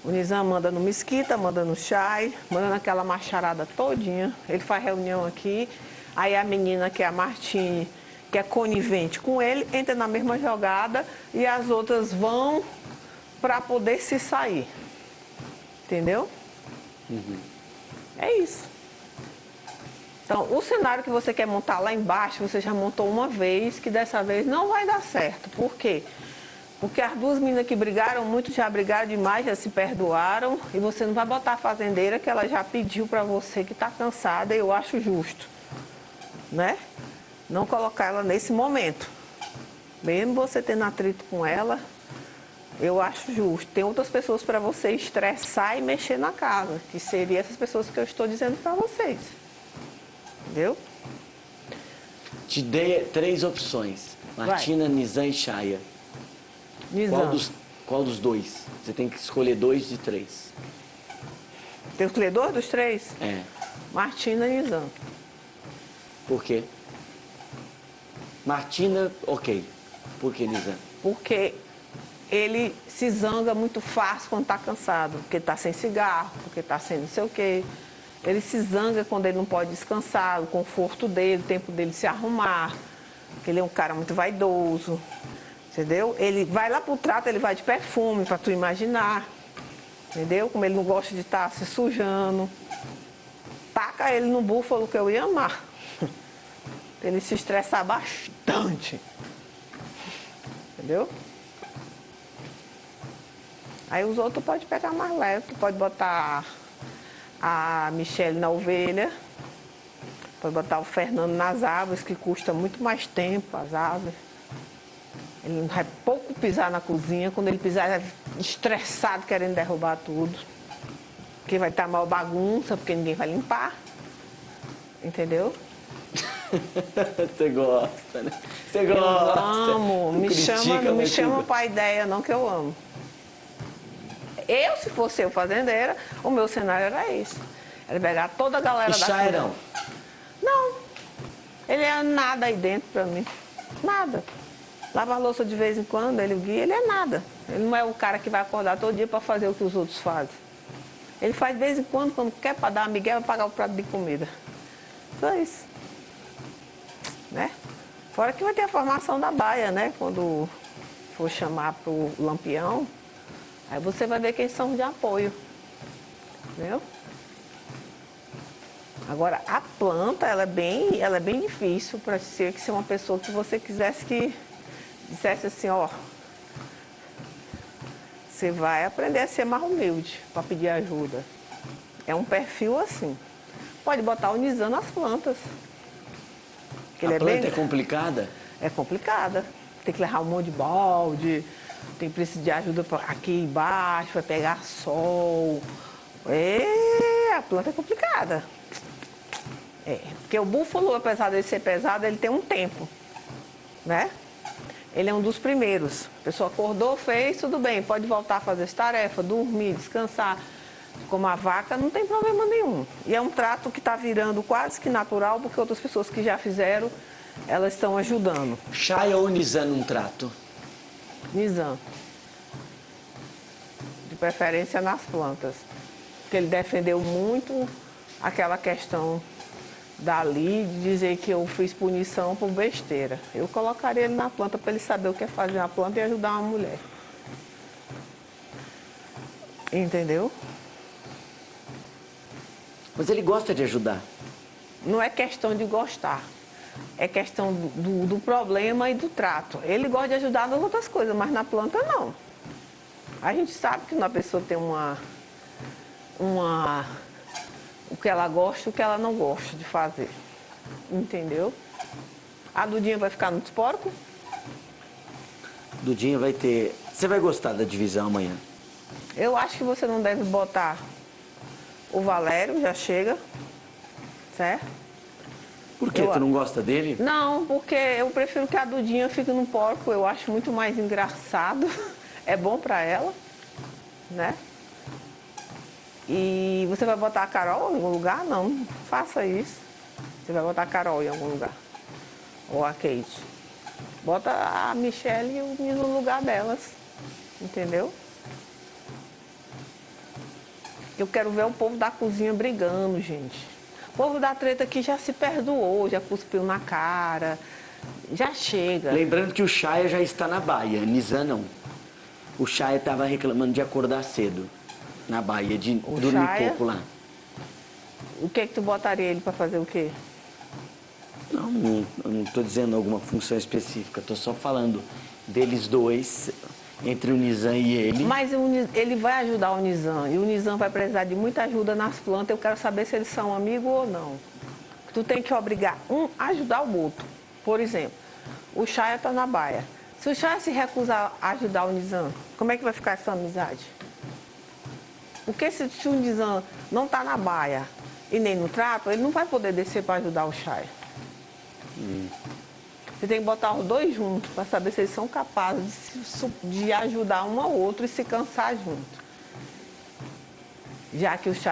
O Nizam manda no Mesquita, manda no Chay, manda naquela macharada todinha. Ele faz reunião aqui, aí a menina, que é a Martine, que é conivente com ele, entra na mesma jogada e as outras vão para poder se sair. Entendeu? Uhum. É isso. Então, o cenário que você quer montar lá embaixo, você já montou uma vez, que dessa vez não vai dar certo. Por quê? Porque as duas meninas que brigaram muito, já brigaram demais, já se perdoaram. E você não vai botar a fazendeira que ela já pediu para você, que está cansada, e eu acho justo. Né? Não colocar ela nesse momento. Mesmo você tendo atrito com ela, eu acho justo. Tem outras pessoas para você estressar e mexer na casa, que seriam essas pessoas que eu estou dizendo para vocês. Entendeu? Te dei 3 opções. Martina, Nizam e Chaya. Nizam. Qual dos 2? Você tem que escolher 2 de 3. Tem que escolher 2 dos 3? É. Martina e Nizam. Por quê? Martina, ok. Por que Nizam? Porque ele se zanga muito fácil quando está cansado. Porque está sem cigarro, porque está sem não sei o quê. Ele se zanga quando ele não pode descansar, o conforto dele, o tempo dele se arrumar. Porque ele é um cara muito vaidoso. Entendeu? Ele vai lá pro trato, ele vai de perfume, para tu imaginar. Entendeu? Como ele não gosta de estar se sujando. Taca ele no búfalo que eu ia amar. Ele se estressar bastante. Entendeu? Aí os outros pode pegar mais leve. Tu pode botar a Michele na ovelha. Pode botar o Fernando nas árvores, que custa muito mais tempo as árvores. Ele não vai pouco pisar na cozinha. Quando ele pisar, ele é estressado, querendo derrubar tudo. Porque vai estar mal bagunça, porque ninguém vai limpar. Entendeu? Você gosta, né? Você gosta. Eu amo. Não me chama pra ideia, não, que eu amo. Eu, se fosse eu fazendeira, o meu cenário era esse. Era pegar toda a galera da Chaya não? Não. Ele é nada aí dentro pra mim. Nada. Lava a louça de vez em quando, ele guia, ele é nada. Ele não é o cara que vai acordar todo dia para fazer o que os outros fazem. Ele faz de vez em quando quer para dar uma migué, vai pagar o prato de comida. Só isso. Né? Fora que vai ter a formação da baia, né? Quando for chamar pro Lampião, aí você vai ver quem são de apoio. Entendeu? Agora, a planta, ela é bem difícil para ser uma pessoa que você quisesse que dissesse assim, ó, você vai aprender a ser mais humilde para pedir ajuda. É um perfil assim. Pode botar o Nizam nas plantas. A planta é complicada? É complicada. Tem que levar um monte de balde, tem que precisar de ajuda aqui embaixo, para pegar sol. A planta é complicada. Porque o búfalo, apesar de ser pesado, ele tem um tempo, né? Ele é um dos primeiros. A pessoa acordou, fez, tudo bem, pode voltar a fazer as tarefas, dormir, descansar. Como a vaca, não tem problema nenhum. E é um trato que está virando quase que natural, porque outras pessoas que já fizeram, elas estão ajudando. Chaya ou Nizam num trato? Nizam. De preferência nas plantas. Porque ele defendeu muito aquela questão dali de dizer que eu fiz punição por besteira. Eu colocaria ele na planta para ele saber o que é fazer uma planta e ajudar uma mulher. Entendeu? Mas ele gosta de ajudar. Não é questão de gostar. É questão do problema e do trato. Ele gosta de ajudar nas outras coisas, mas na planta não. A gente sabe que uma pessoa tem o que ela gosta e o que ela não gosta de fazer. Entendeu? A Dudinha vai ficar nos porcos? Dudinha vai ter... Você vai gostar da divisão amanhã? Eu acho que você não deve botar o Valério, já chega. Certo? Por quê? Tu não gosta dele? Não, porque eu prefiro que a Dudinha fique no porco. Eu acho muito mais engraçado. É bom pra ela, né? E você vai botar a Carol em algum lugar? Não, faça isso. Você vai botar a Carol em algum lugar. Ou a Kate. Bota a Michele e o menino no lugar delas. Entendeu? Eu quero ver o povo da cozinha brigando, gente. O povo da treta aqui já se perdoou, já cuspiu na cara, já chega. Lembrando que o Chaya já está na baia, Nizam não. O Chaya estava reclamando de acordar cedo na baia, de dormir Chaya? pouco lá. O que tu botaria ele para fazer o quê? Não, eu não estou dizendo alguma função específica, estou só falando deles dois, entre o Nizam e ele. Mas ele vai ajudar o Nizam, e o Nizam vai precisar de muita ajuda nas plantas. Eu quero saber se eles são amigos ou não. Tu tem que obrigar um a ajudar o outro. Por exemplo, o Chaya está na baia. Se o Chaya se recusar a ajudar o Nizam, como é que vai ficar essa amizade? Porque se o Nizam não está na baia e nem no trato, ele não vai poder descer para ajudar o Chaya. Você tem que botar os dois juntos para saber se eles são capazes de ajudar um ao outro e se cansar junto. Já que o Chaya